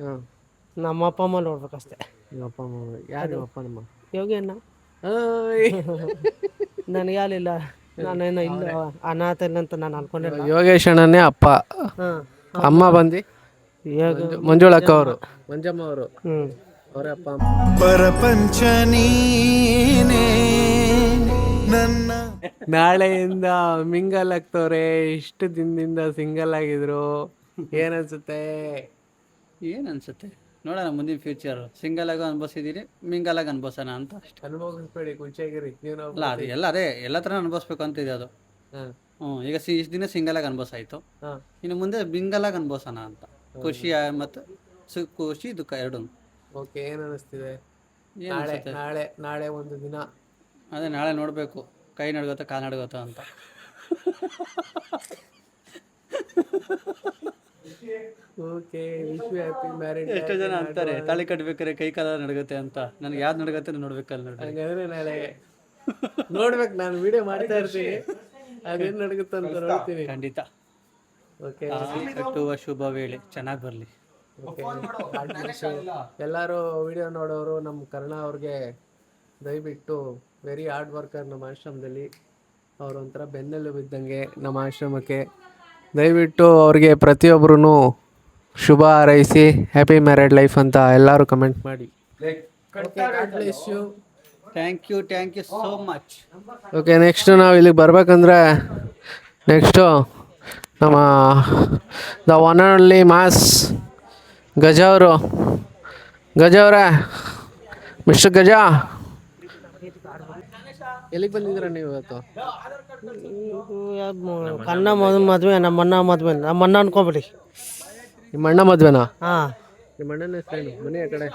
ಹಾಂ. ನಮ್ಮ ಅಪ್ಪ ಅಮ್ಮ ನೋಡ್ಬೇಕಷ್ಟೆ. ನಿಮ್ಮ ಅಪ್ಪ ಅಮ್ಮ ಯಾರು ನಿಮ್ಮ ಅಪ್ಪ ನಮ್ಮ? ಯೋಗಿ ಅಣ್ಣ. ಓಯ್ ನನಗೆ ಯಾರಿಲ್ಲ, ನಾನೇನು ಇಲ್ಲ ಅನಾಥಲ್ಲ ಅಂತ ನಾನು ಅನ್ಕೊಂಡಿಲ್ಲ. ಯೋಗೇಶ್ ಅಣ್ಣನೇ ಅಪ್ಪ. ಹಾಂ, ಅಮ್ಮ ಬಂದು ಯೋಗ ಮಂಜುಳಕ್ಕ ಅವರು, ಮಂಜಮ್ಮ ಅವರು, ಹ್ಞೂ. ಅವರೇ ಅಪ್ಪ ಅಮ್ಮ. ಪರಪಂಚ ನೀನೇ ನನ್ನ. ನಾಳೆಯಿಂದ ಮಿಂಗಲ್ ಆಗ್ತವ್ರೆ. ಇಷ್ಟು ದಿನದಿಂದ ಸಿಂಗಲ್ ಆಗಿದ್ರು. ಏನನ್ಸುತ್ತೆ? ಏನು ಅನ್ಸುತ್ತೆ ನೋಡೋಣ, ಮುಂದಿನ ಫ್ಯೂಚರ್ ಸಿಂಗಲ್ ಆಗಿ ಅನ್ಭವಿಸಿದೀನಿ, ಮಿಂಗಲ್ ಆಗಿ ಅನ್ಭವಿಸೋಣ ಅಂತ ಅಷ್ಟೇ. ಅನುಭವಿಸ್ಬೇಡಿ, ಖುಷಿಯಾಗಿರಿ. ನೀವು ಅಲ್ಲ ಅದು ಎಲ್ಲ ಥರ ಅನ್ಭವಿಸ್ಬೇಕು ಅಂತಿದೆ ಅದು. ಈಗ ಇಷ್ಟು ದಿನ ಸಿಂಗಲ್ ಆಗಿ ಅನ್ಭವಿಸಾಯ್ತು, ಇನ್ನು ಮುಂದೆ ಮಿಂಗಲ್ ಆಗಿ ಅನ್ಭವಿಸೋಣ ಅಂತ. ಖುಷಿ ಮತ್ತು ಖುಷಿ ದುಃಖ ಎರಡೂ. ಓಕೆ, ಏನು ಅನಿಸ್ತಿದೆ? ಏನು ಅನ್ಸುತ್ತೆ? ನಾಳೆ ಒಂದು ದಿನ ಅದೇ ನಾಳೆ ನೋಡಬೇಕು, ಕೈ ನಡ್ಗೋತಾ ಕಾಲು ನಡ್ಗೋತಾ ಅಂತ. Okay, wish you happy marriage. ಎಷ್ಟೋ ಜನ ಅಂತಾರೆ ತಾಳಿ ಕಟ್ಬೇಕಾರೆ ಕೈ ಕಾಲ ನಡ್ಗತ್ತೆ ಅಂತ. ನನಗೆ ಯಾವ್ದು ನಡ್ಗತ್ತೆ ನೋಡ್ಬೇಕಲ್ಲ ನೋಡಿ. ಹಂಗಾದ್ರೆ ನಾಳೆ ನೋಡ್ಬೇಕು, ನಾನು ವಿಡಿಯೋ ಮಾಡ್ತಾ ಇರ್ತೀನಿ, ಅದೇನು ನಡುಗುತ್ತೆ ಅಂತ ನೋಡ್ತೀನಿ. ಖಂಡಿತ. ಓಕೆ, ಕಟ್ಟುವ ಶುಭ ವೇಳೆ ಚೆನ್ನಾಗಿ ಬರಲಿ. ಎಲ್ಲರೂ ವಿಡಿಯೋ ನೋಡೋರು ನಮ್ಮ ಕರ್ಣ ಅವ್ರಿಗೆ ದಯವಿಟ್ಟು, ವೆರಿ ಹಾರ್ಡ್ ವರ್ಕರ್ ನಮ್ಮ ಆಶ್ರಮದಲ್ಲಿ. ಅವರು ಒಂಥರ ಬೆನ್ನೆಲುಬು ಇದ್ದಂಗೆ ನಮ್ಮ ಆಶ್ರಮಕ್ಕೆ. ದಯವಿಟ್ಟು ಅವ್ರಿಗೆ ಪ್ರತಿಯೊಬ್ಬರೂ ಶುಭ ಹಾರೈಸಿ ಹ್ಯಾಪಿ ಮ್ಯಾರೇಡ್ ಲೈಫ್ ಅಂತ ಎಲ್ಲರೂ ಕಮೆಂಟ್ ಮಾಡಿ. Thank you so much. Okay, next ನಾವು ಇಲ್ಲಿಗೆ ಬರ್ಬೇಕಂದ್ರೆ ನೆಕ್ಸ್ಟು ನಮ್ಮ the one and only mass Gaja ಅವರು. ಗಜ ಅವರೇ, ಮಿಸ್ಟರ್ ಗಜ, ಎಲ್ಲಿಗೆ ಬಂದಿದ್ದೀರಾ ನೀವು ಇವತ್ತು? ಕಣ್ಣ ಮದುವೆ, ನಮ್ಮ ಅಣ್ಣ ಮದುವೆ, ನಮ್ಮ ಅಣ್ಣ ಅನ್ಕೊಬಿಡಿ. ನಿಮ್ಮ ಅಣ್ಣ ಮದುವೆನಾ? ಹಾಂ. ನಿಮ್ಮ ಅಣ್ಣನ ಹೆಸರೇನು? ಮನೆ ಆ ಕಡೆ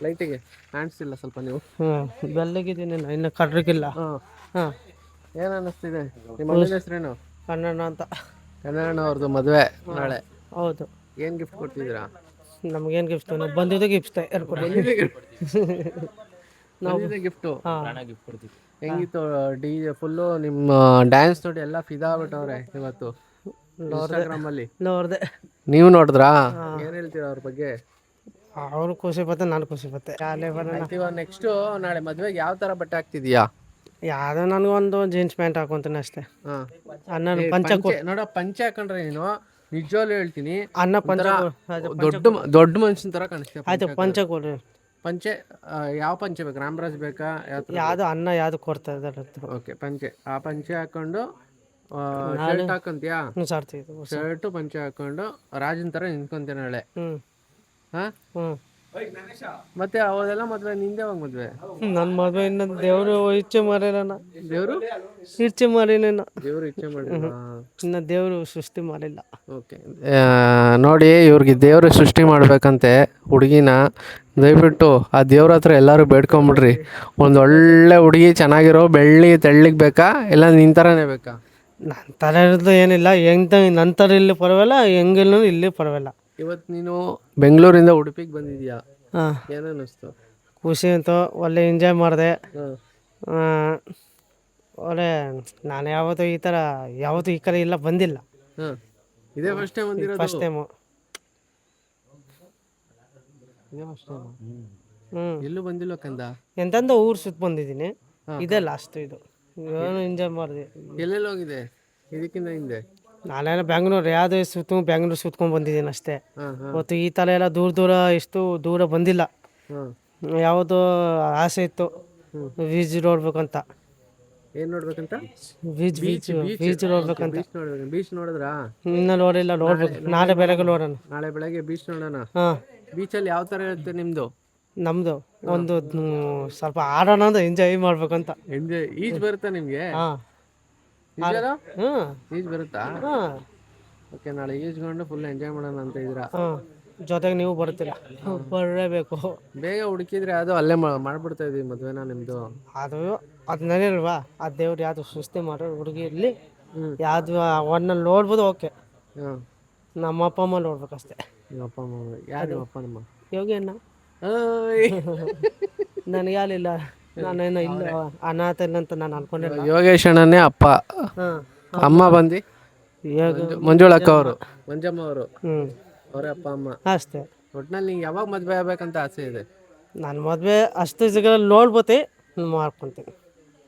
ಲೈಟಿಗೆ ಕಾಣಿಸ್ತಿಲ್ಲ ಸ್ವಲ್ಪ ನೀವು. ಬೆಲ್ಲಗಿದ್ದೀನಿ, ಇನ್ನು ಕಟ್ರಿಗಿಲ್ಲ. ಹಾಂ. ಏನು ಅನ್ನಿಸ್ತಿದೆ? ನಿಮ್ಮ ಅಣ್ಣನ ಹೆಸರೇನು? ಕಣ್ಣಣ್ಣ ಅಂತ. ಕನ್ನಡ ಅವ್ರದ್ದು ಮದುವೆ ನಾಳೆ. ಹೌದು. ಏನು ಗಿಫ್ಟ್ ಕೊಡ್ತಿದ್ದೀರಾ? ನಮಗೇನು ಗಿಫ್ಟ್? ನಾವು ಬಂದಿದ್ದು ಗಿಫ್ಟ್ ನಾವು ಗಿಫ್ಟು. ಹಾಂ. ಹೆಂಗಿತ್ತು ಡಿ ಜೆ? ಫುಲ್ಲು ನಿಮ್ಮ ಡ್ಯಾನ್ಸ್ ನೋಡಿ ಎಲ್ಲ ಫಿದಾ ಆಗ್ಬಿಟ್ಟವ್ರೆ ಇವತ್ತು ಇನ್ಸ್ಟಾಗ್ರಾಮಲ್ಲಿ. ನೋಡಿದೆ. ನೀವು ನೋಡಿದ್ರಾ? ಏನು ಹೇಳ್ತೀರಾ ಅವ್ರ ಬಗ್ಗೆ? ಅವರು ಖುಷಿ ಪತ್ತೆ, ನಾನು ಖುಷಿ ಪತ್ತೆ. ಇವಾಗ ನೆಕ್ಸ್ಟು ನಾಳೆ ಮದುವೆಗೆ ಯಾವ ಥರ ಬಟ್ಟೆ ಹಾಕ್ತಿದ್ಯಾ? ಯಾವುದೋ ನನಗೊಂದು ಜೀನ್ಸ್ ಪ್ಯಾಂಟ್ ಹಾಕೊಂತೀನಿ ಅಷ್ಟೇ. ಹಾಂ. ಅಣ್ಣ ನೋಡ, ಪಂಚೆ ಹಾಕೊಂಡ್ರೆ ನೀನು ನಿಜವಾಗ್ಲೂ ಹೇಳ್ತೀನಿ, ಅಣ್ಣ ಪಂಚ ದೊಡ್ಡ ಮನುಷ್ಯನ ಥರ ಕಾಣಿಸ್ತೀಯ. ಆಯ್ತು, ಪಂಚ ಕೊಡ್ರಿ. ಪಂಚೆ ಯಾವ ಪಂಚೆ ಬೇಕು? ರಾಮರಾಜ್ ಬೇಕಾ? ಯಾವುದು ಅನ್ನ ಯಾವುದು ಕೊಡ್ತಾ ಇದ್ದಾರೆ? ಓಕೆ, ಪಂಚೆ. ಆ ಪಂಚೆ ಹಾಕೊಂಡು ಶರ್ಟ್ ಹಾಕೊಂತೀಯಾ? ಶರ್ಟು ಪಂಚೆ ಹಾಕೊಂಡು ರಾಜನ್ ಥರ ನಿಂತ್ಕೊಂತೀಯ ನಾಳೆ. ಹಾಂ. ಮತ್ತೆ ಅವೆಲ್ಲ ಮದುವೆ ನಿಂದೆ ಯಾವಾಗ ಮದುವೆ? ನನ್ನ ಮದುವೆ ಇನ್ನು ದೇವರು ಇಚ್ಛೆ ಮಾಡಿಲ್ಲ. ದೇವರು ಇಚ್ಛೆ ಮಾಡಿಲ್ಲ, ದೇವರು ಇಚ್ಛೆ ಮಾಡಿಲ್ಲ. ಇನ್ನು ದೇವರು ಸೃಷ್ಟಿ ಮಾಡಿಲ್ಲ. ಓಕೆ, ನೋಡಿ, ಇವ್ರಿಗೆ ದೇವರು ಸೃಷ್ಟಿ ಮಾಡ್ಬೇಕಂತೆ ಹುಡುಗಿನ. ದಯವಿಟ್ಟು ಆ ದೇವ್ರ ಹತ್ರ ಎಲ್ಲರೂ ಬೇಡ್ಕೊಂಬಿಡ್ರಿ. ಒಂದು ಒಳ್ಳೆ ಹುಡುಗಿ, ಚೆನ್ನಾಗಿರೋ ಬೆಳ್ಳಿ ತೆಳ್ಳಿಗೆ ಬೇಕಾ, ಇಲ್ಲ ನಿನ್ನ ಥರನೇ ಬೇಕಾ? ನನ್ನ ಥರ ಇರೋದು ಏನಿಲ್ಲ, ನನ್ನ ಥರ ಇಲ್ಲಿ ಪರವಾಗಿಲ್ಲ, ಹೆಂಗಿಲ್ಲ ಇಲ್ಲಿ ಪರವಾಗಿಲ್ಲ. ಇವತ್ತು ನೀನು ಬೆಂಗಳೂರಿಂದ ಉಡುಪಿಗೆ ಬಂದಿದ್ಯಾ? ಹಾಂ. ಏನು ಅನ್ನಿಸ್ತು? ಖುಷಿ ಅಂತೂ, ಒಳ್ಳೆ ಎಂಜಾಯ್ ಮಾಡಿದೆ. ಒಳ್ಳೆ, ನಾನು ಯಾವತ್ತೂ ಈ ಕಡೆ ಇಲ್ಲ ಬಂದಿಲ್ಲ. ಹಾಂ, ಇದೇ ಫಸ್ಟ್ ಟೈಮ್ ಬಂದಿರೋದು? First time. ಇದೇ ಫಸ್ಟ್ ಟೈಮು? ಎಲ್ಲೂ ಬಂದಿಲ್ಲ ಕಂದ? ಎಂತೆಂಥ ಊರು ಸುತ್ತ ಬಂದಿದ್ದೀನಿ, ಇದೇ ಲಾಸ್ಟ್. ಇದು ಏನು ಎಂಜಾಯ್ ಮಾಡಿದೆ. ಎಲ್ಲೆಲ್ಲಿ ಹೋಗಿದೆ ಇದಕ್ಕಿಂತ ಹಿಂದೆ? ನಾನೇನೋ ಬೆಂಗಳೂರು ಯಾವುದು ಬೆಂಗಳೂರು ಸುತ್ಕೊಂಡು ಬಂದಿದ್ದೀನಿ ಅಷ್ಟೇ. ಇವತ್ತು ಈ ಥರ ಎಲ್ಲ ದೂರ ಇಷ್ಟು ದೂರ ಬಂದಿಲ್ಲ. ಯಾವುದು ಆಸೆ ಇತ್ತು ಬೀಚ್ ನೋಡ್ಬೇಕಂತ. ಏನು ನೋಡ್ಬೇಕಂತ? ಬೀಚ್ ನೋಡ್ಬೇಕಂತ. ಬೀಚ್ ನೋಡಿದ್ರಾ? ಇನ್ನೂ ನೋಡಿಲ್ಲ, ನೋಡ್ಬೇಕು. ನಾಳೆ ಬೆಳಗ್ಗೆ ನೋಡೋಣ. ನಾಳೆ ಬೆಳಗ್ಗೆ ಬೀಚ್ ನೋಡೋಣ. ಹಾಂ. ಬೀಚಲ್ಲಿ ಯಾವ ಥರ ಇರುತ್ತೆ ನಿಮ್ಮದು? ನಮ್ಮದು ಒಂದು ಸ್ವಲ್ಪ ಆಡೋಣ ಅಂತ, ಎಂಜಾಯ್ ಮಾಡ್ಬೇಕಂತ. ಎಂಜಾಯ್. ಈಜ್ ಬರುತ್ತಾ ನಿಮಗೆ? ಹಾಂ. ಈಜ್ ಬರುತ್ತಾ? ಓಕೆ, ನಾಳೆ ಈಜ್ಕೊಂಡು ಫುಲ್ ಎಂಜಾಯ್ ಮಾಡೋಣ ಅಂತ ಇದ್ದೀರಾ? ಜೊತೆಗೆ ನೀವು ಬರ್ತೀರಾ? ಬರಲೇಬೇಕು. ಬೇಗ ಹುಡುಕಿದ್ರೆ ಅದು ಅಲ್ಲೇ ಮಾಡ್ಬಿಡ್ತಾ ಇದೀವಿ ಮದುವೆನ ನಿಮ್ಮದು. ಅದು ನೆನೆಲ್ವಾ, ಆ ದೇವ್ರು ಯಾವುದು ಸೃಷ್ಟಿ ಮಾಡೋ ಹುಡುಗಿ ಇರಲಿ, ಯಾವುದು ಅವನ್ನ ನೋಡ್ಬೋದು. ಓಕೆ, ನಮ್ಮ ಅಪ್ಪ ಅಮ್ಮ ನೋಡ್ಬೇಕಷ್ಟೆ. ನಿಮ್ಮ ಅಪ್ಪ ಅಮ್ಮ ಯಾರು? ನಿಮ್ಮ ಅಪ್ಪ ನಮ್ಮ ಯೋಗಿ ಅಣ್ಣ. ನನಗೆ ಯಾರಿಲ್ಲ, ನಾನೇನು ಇಲ್ಲ ಅನಾಥಲ್ಲ ಅಂತ ನಾನು ಅನ್ಕೊಂಡಿಲ್ಲ. ಯೋಗೇಶ್ ಅಣ್ಣನೇ ಅಪ್ಪ. ಅಮ್ಮ ಬಂದು ಮಂಜುಳಕ್ಕ ಅವರು, ಮಂಜಮ್ಮ ಅವರು, ಅವರೇ ಅಪ್ಪ ಅಮ್ಮ ಅಷ್ಟೇ. ಒಟ್ನಲ್ಲಿ ನಿಂಗೆ ಯಾವಾಗ ಮದುವೆ ಆಗ್ಬೇಕಂತ ಆಸೆ ಇದೆ? ನಾನು ಮದುವೆ ಅಷ್ಟು ಸಿಗಲ್ಲ ನೋಡ್ಬೋತಿ ಮಾಡ್ಕೊತೀನಿ.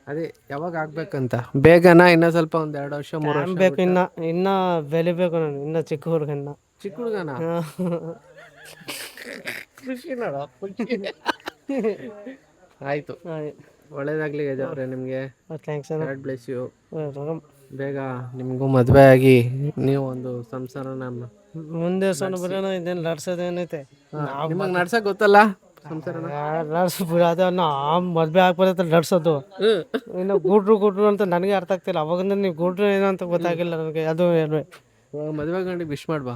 ಅದೇ ಯಾವಾಗ ಆಗ್ಬೇಕಂತ? ಬೇಗನಾ ಇನ್ನ ಸ್ವಲ್ಪ ಒಂದ್ 2 ವರ್ಷ 3 ವರ್ಷ ಬೇಕು ಇನ್ನ ಬೆಳಿಬೇಕು. ನಾನು ಇನ್ನ ಚಿಕ್ಕ ಹುಡುಗನ್ನ. ಚಿಕ್ಕ ಹುಡುಗನ? ಖುಷಿ ನೋಡ ಆಯ್ತು, ಒಳ್ಳೇದಾಗ್ಲಿ ಗಜ ಅವ್ರೆ ನಿಮ್ಗೆ. ಥ್ಯಾಂಕ್ಸ್. God bless you. ಬೇಗ ನಿಮಗೂ ಮದುವೆ ಆಗಿ ನೀವು ಒಂದು ಸಂಸಾರನ ಮುಂದೆ ಬರೋಣ. ಇದೇನು ನಡ್ಸೋದೇನೈತೆ ನಿಮಗೆ ನಡ್ಸಕ್ ಗೊತ್ತಲ್ಲ ಸಂಸಾರನ? ನಡ್ಸ್ಬಿಡ ಅದ ಮದ್ವೆ ಆಗ್ಬಾರ್ದ ನಡ್ಸೋದು. ಇನ್ನು ಗೂಡ್ರು ಅಂತ ನನಗೆ ಅರ್ಥ ಆಗ್ತಿಲ್ಲ. ಅವಾಗಿಂದ ನೀವು ಗೂಡ್ರು ಏನೋ ಅಂತ ಗೊತ್ತಾಗಿಲ್ಲ ನನಗೆ. ಅದು ಏನು ಮದುವೆ ಗಂಡಿ ವಿಶ್ ಮಾಡ್ಬಾ.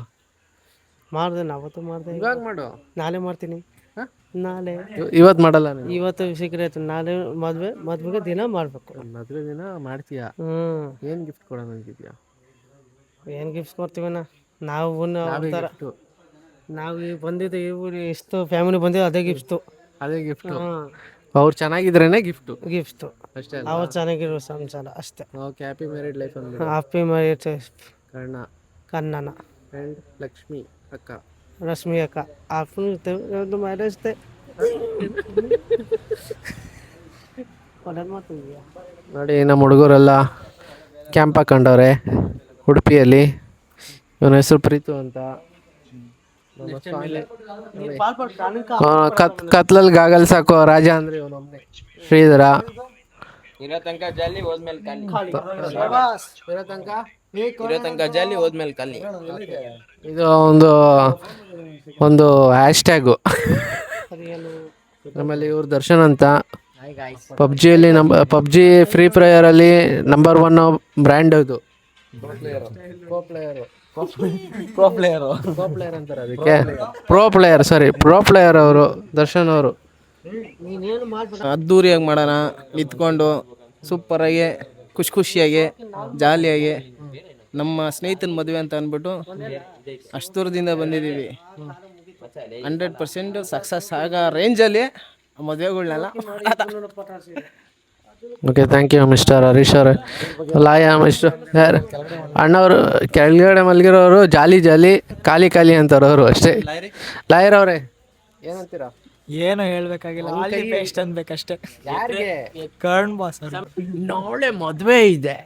ಮಾಡ್ದೆ, ಅವತ್ತು ಮಾಡ್ದೆ. ಇವಾಗ ಮಾಡು. ನಾಳೆ ಮಾಡ್ತೀನಿ. ನಾಳೆ ಇವತ್ತು ಮಾಡಲ್ಲ ನೀನು? ಇವತ್ತು ಸೀಕ್ರೆಟ್. ನಾಳೆ ಮದ್ವೆಗೆ ದಿನ ಮಾಡ್ಬೇಕು. ಮದುವೆ ದಿನ ಮಾಡ್ತೀಯಾ? ಏನ್ ಗಿಫ್ಟ್ ಕೊಡೋಣ ಅಂತಿದ್ಯಾ? ಏನು ಗಿಫ್ಟ್ಸ್ ಕೊಡ್ತೀವಣ್ಣ ನಾವು? ನಾವು ಈಗ ಬಂದಿದ್ದು ಇವ್ರು ಎಷ್ಟು ಫ್ಯಾಮಿಲಿ ಬಂದಿದ್ದು ಅದೇ ಗಿಫ್ಟು. ಅದೇ ಗಿಫ್ಟ್. ಅವ್ರು ಚೆನ್ನಾಗಿದ್ರೇನೆ ಗಿಫ್ಟು ಅಷ್ಟೇ. ಅವ್ರು ಚೆನ್ನಾಗಿರೋ ಸಂಸಾರ ಅಷ್ಟೇ. ಓಕೆ, ಹ್ಯಾಪಿ ಮ್ಯಾರಿಡ್ ಲೈಫ್ ಅಂದ್ಬಿಡು. ಹ್ಯಾಪಿ ಮ್ಯಾರೇಜ್ ಕಣ್ಣನ ಆ್ಯಂಡ್ ಲಕ್ಷ್ಮಿ ಅಕ್ಕ, ರಶ್ಮಿ ಅಕ್ಕ. Happy marriage day. ನೋಡಿ ನಮ್ಮ ಹುಡುಗರೆಲ್ಲ ಕ್ಯಾಂಪ್ ಹಾಕೊಂಡವ್ರೆ ಉಡುಪಿಯಲ್ಲಿ. ಇವನ ಹೆಸರು ಪ್ರೀತು ಅಂತ. ಕತ್ಲಲ್ಲಿ ಗಾಗಲ್ ಸಾಕೋ ರಾಜ ಅಂದ್ರೆ ಇವನೊಬ್ಬನೇ. ಶ್ರೀಧರ ಇರೋ ತನಕ ಜಾಲಿ ಹೋದ್ಮೇಲೆ ಖಾಲಿ. ಇದು ಒಂದು ಹ್ಯಾಶ್ ಟ್ಯಾಗು. ನಮ್ಮಲ್ಲಿ ಇವ್ರು ದರ್ಶನ್ ಅಂತ. ಪಬ್ಜಿಯಲ್ಲಿ ಪಬ್ಜಿ ಫ್ರೀ ಫೈರಲ್ಲಿ ನಂಬರ್ 1 ಬ್ರ್ಯಾಂಡ್ ಇದು. ಪ್ರೋ ಪ್ಲೇಯರ್ ಅಂತಾರೆ ಅದಕ್ಕೆ. ಪ್ರೋ ಪ್ಲೇಯರ್ ಅವರು ದರ್ಶನ್ ಅವರು. ಅದ್ದೂರಿಯಾಗಿ ಮಾಡೋಣ, ನಿಂತ್ಕೊಂಡು ಸೂಪರಾಗಿ ಖುಷಿಯಾಗಿ ಜಾಲಿಯಾಗಿ. ನಮ್ಮ ಸ್ನೇಹಿತನ ಮದುವೆ ಅಂತ ಅಂದ್ಬಿಟ್ಟು ಅಷ್ಟು ದೂರದಿಂದ ಬಂದಿದ್ದೀವಿ. 100% ಸಕ್ಸಸ್ ಆಗೋ ರೇಂಜಲ್ಲಿ ಮದುವೆಗಳ್ನೆಲ್ಲ. Okay, thank you mister Harish ಅವರು. ಲಾಯ ಮಿಸ್ಟರ್ ಯಾರು ಅಣ್ಣವರು ಕೆಳಗಡೆ ಮಲಗಿರೋರು ಜಾಲಿ ಖಾಲಿ ಅಂತಾರೆ ಅವರು ಅಷ್ಟೇ. ಲಾಯರ್ ಅವರೇ ಏನಂತೀರಾ? ಏನು ಹೇಳ್ಬೇಕಾಗಿಲ್ಲ, ಬೆಸ್ಟ್ ಅನ್ಬೇಕಷ್ಟೇ. ಯಾರಿಗೆ? ಕರ್ಣ್ ಬಾಸ್. ನಾಳೆ ಮದುವೆ ಇದೆ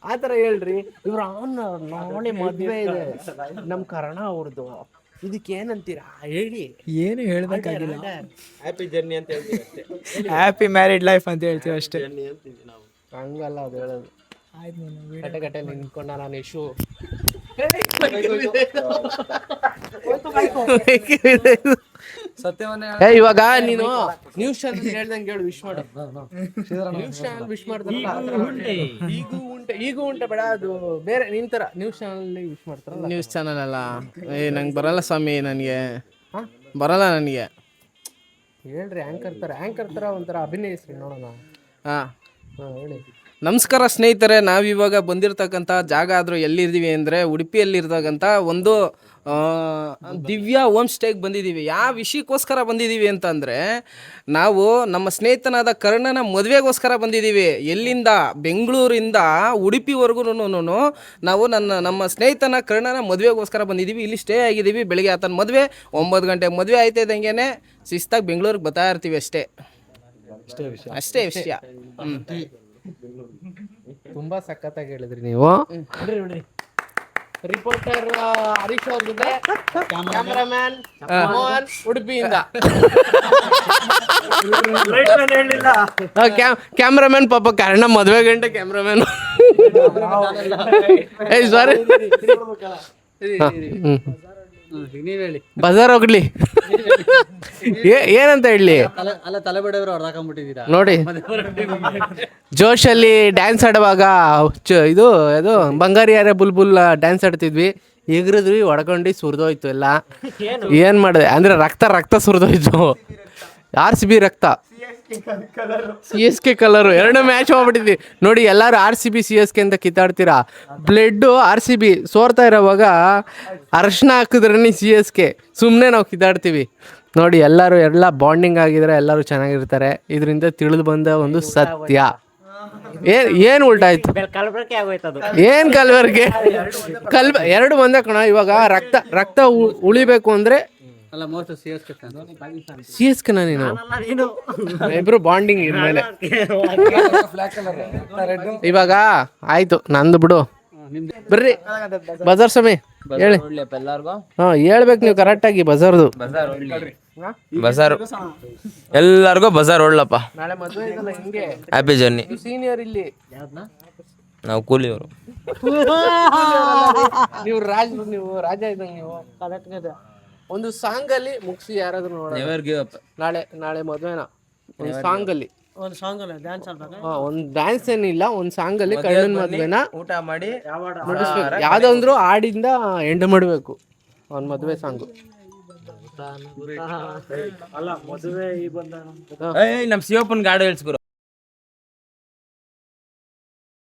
ಆ ಥರ ಹೇಳ್ರಿ. ಇವ್ರ ನಾಳೆ ಮದುವೆ ಇದೆ ನಮ್ಮ ಕರ್ಣ ಅವ್ರದ್ದು. ಇದಕ್ಕೆ ಏನಂತೀರಾ ಹೇಳಿ? ಏನು ಹೇಳ್ಬೇಕಾಗಿಲ್ಲ, ಹ್ಯಾಪಿ ಜರ್ನಿ ಅಂತ ಹೇಳ್ತೀವಿ ಅಷ್ಟೇ. ಹ್ಯಾಪಿ ಮ್ಯಾರಿಡ್ ಲೈಫ್ ಅಂತ ಹೇಳ್ತೀವಿ ಅಷ್ಟೇ. ಹಂಗಲ್ಲ ಅದು ಹೇಳೋದು. ಕಟ್ಟೆ ನಿಂತ್ಕೊಂಡ ನಾನು ಇಶು ಇವಾಗ ನೀನು ನ್ಯೂಸ್ ಚಾನಲ್ ಹೇಳ್ದಂಗೆ ಹೇಳು, ವಿಶ್ ಮಾಡು. ನ್ಯೂಸ್ ಚಾನಲ್ ವಿಶ್ ಮಾಡ್ತಾರಲ್ಲ, ಈಗೂ ಉಂಟೆ ಬೇಡ, ಅದು ಬೇರೆ ನಿನ್ ತರ ನ್ಯೂಸ್ ಚಾನಲ್ ವಿಶ್ ಮಾಡ್ತಾರಲ್ಲ. ನ್ಯೂಸ್ ಚಾನಲ್ ಅಲ್ಲ, ನಂಗೆ ಬರಲ್ಲ ಸ್ವಾಮಿ, ನನಗೆ ಬರಲ್ಲ. ನನಗೆ ಹೇಳ್ರಿ, ಆ್ಯಂಕರ್ ತರ ಒಂಥರ ಅಭಿನಯಿಸ್ರಿ ನೋಡೋಣ. ಹೇಳಿ. ನಮಸ್ಕಾರ ಸ್ನೇಹಿತರೆ, ನಾವಿವಾಗ ಬಂದಿರತಕ್ಕಂಥ ಜಾಗ ಆದರೂ ಎಲ್ಲಿದ್ದೀವಿ ಅಂದರೆ ಉಡುಪಿಯಲ್ಲಿರ್ತಕ್ಕಂಥ ಒಂದು ದಿವ್ಯ ಹೋಮ್ ಸ್ಟೇಗೆ ಬಂದಿದ್ದೀವಿ. ಯಾವ ವಿಷಯಕ್ಕೋಸ್ಕರ ಬಂದಿದ್ದೀವಿ ಅಂತಂದರೆ, ನಾವು ನಮ್ಮ ಸ್ನೇಹಿತನಾದ ಕರ್ಣನ ಮದುವೆಗೋಸ್ಕರ ಬಂದಿದ್ದೀವಿ. ಎಲ್ಲಿಂದ? ಬೆಂಗಳೂರಿಂದ ಉಡುಪಿವರೆಗೂ ನಾವು ನಮ್ಮ ಸ್ನೇಹಿತನ ಕರ್ಣನ ಮದುವೆಗೋಸ್ಕರ ಬಂದಿದ್ದೀವಿ. ಇಲ್ಲಿ ಸ್ಟೇ ಆಗಿದ್ದೀವಿ. ಬೆಳಿಗ್ಗೆ ಆತನ ಮದುವೆ 9 ಗಂಟೆಗೆ ಮದುವೆ ಆಯ್ತಿದ್ದಂಗೆ ಶಿಸ್ತಾಗಿ ಬೆಂಗಳೂರಿಗೆ ಬರ್ತಾ ಇರ್ತೀವಿ ಅಷ್ಟೇ ವಿಷಯ. ತುಂಬಾ ಸಖತ್ತಾಗಿ ಹೇಳಿದ್ರಿ ನೀವು. ರಿಪೋರ್ಟರ್ ಹರೀಶ್ ಅವ್ರ ಜೊತೆ ಕ್ಯಾಮರಾಮ್ಯಾನ್ ಮೋಹನ್ ಉಡುಪಿಯಿಂದ. ಕ್ಯಾಮ್ರಾಮನ್ ಪಾಪ ಕರ್ಣ ಮದುವೆ ಗಂಟೆ ಕ್ಯಾಮ್ರಾಮನ್. ಸಾರಿ, ಬಜಾರ್ ಹೋಗ್ಲಿ. ಏನಂತ ಹೇಳಿ? ನೋಡಿ, ಜೋಶಲ್ಲಿ ಡ್ಯಾನ್ಸ್ ಆಡುವಾಗ ಇದು ಬಂಗಾರಿ ಯಾರೇ ಬುಲ್ಬುಲ್ ಡ್ಯಾನ್ಸ್ ಆಡ್ತಿದ್ವಿ. ಎಗ್ರಿದ್ವಿ, ಹೊಡ್ಕೊಂಡು ಸುರಿದೋಯ್ತು ಎಲ್ಲ. ಏನ್ ಮಾಡಿದೆ ಅಂದ್ರೆ ರಕ್ತ ಸುರಿದೋಯ್ತು. RCB ರಕ್ತ, CSK ಕಲರು, 2 ಮ್ಯಾಚ್ ಹೋಗ್ಬಿಟ್ಟಿದ್ವಿ. ನೋಡಿ, ಎಲ್ಲರೂ RCB CSK ಅಂತ ಕಿತ್ತಾಡ್ತೀರಾ. ಬ್ಲಡ್ಡು RCB ಸೋರ್ತಾ ಇರೋವಾಗ ಅರ್ಶನ ಹಾಕಿದ್ರೇ CSK. ಸುಮ್ಮನೆ ನಾವು ಕಿತ್ತಾಡ್ತೀವಿ. ನೋಡಿ, ಎಲ್ಲ ಬಾಂಡಿಂಗ್ ಆಗಿದ್ರೆ ಎಲ್ಲರೂ ಚೆನ್ನಾಗಿರ್ತಾರೆ. ಇದರಿಂದ ತಿಳಿದು ಬಂದ ಒಂದು ಸತ್ಯ. ಏನು ಉಲ್ಟಾಯ್ತು? ಏನು ಕಲ್ಬರ್ಗೆ? 2 ಒಂದೇ ಕಣ. ಇವಾಗ ರಕ್ತ ಉಳಿಬೇಕು ಅಂದರೆ ಅಲ್ಲ ಮೋಸ್ಟ್ CSK ಫ್ಯಾನ್. CSK ನೀನು ಇಬ್ರು ಬಾಂಡಿಂಗ್ ಇದ್ಮೇಲೆ ಇವಾಗ ಆಯ್ತು ನಂದು ಬಿಡು. ಬರ್ರಿ ಬಜಾರ್ ಸಮಯ ಹೇಳಿ. ಹಾ ಹೇಳ್ಬೇಕು ನೀವು ಕರೆಕ್ಟಾಗಿ ಬಜಾರ್ದು. ಬಜಾರ್ ಎಲ್ಲಾರ್ಗು ಬಜಾರ್ ಒಳ್ಳಪ್ಪ. ನಾಳೆ ಮದುವೆ ಇದಲ್ಲ ಹಿಂಗೆ. Happy journey. ಸೀನಿಯರ್ ಇಲ್ಲಿ ನಾವು ಕೂಲಿಯವರು. ನೀವು ರಾಜ ಇದ್ದಂಗೆ ನೀವು. ಒಂದು ಸಾಂಗ್ ಅಲ್ಲಿ ಮುಗಿಸಿ ಯಾರಾದ್ರೂ ನೋಡೋಣ. Never give up. ನಾಳೆ ಮದುವೆನ ಒಂದು ಸಾಂಗ್ ಅಲ್ಲಿ ಒಂದು ಸಾಂಗ್ ಅಲ್ಲ ಡ್ಯಾನ್ಸ್ ಆಡ್ಬೇಕು. ಒಂದು ಡ್ಯಾನ್ಸ್ ಏನಿಲ್ಲ, ಒಂದು ಸಾಂಗ್ ಅಲ್ಲಿ ಕಣ್ಣನ್ ಮದ್ವೆನ ಊಟ ಮಾಡಿ ಮುಗಿಸ್ಬೇಕು. ಯಾವ್ದಂದ್ರು ಹಾಡಿಂದ ಎಂಡ್ ಮಾಡ್ಬೇಕು ಅವ್ನ ಮದ್ವೆ ಸಾಂಗು. ನಮ್ ಶಿವಪ್ಪನ್ ಗಾಡಿ ಹೇಳ್ಸ್ಕೊರು.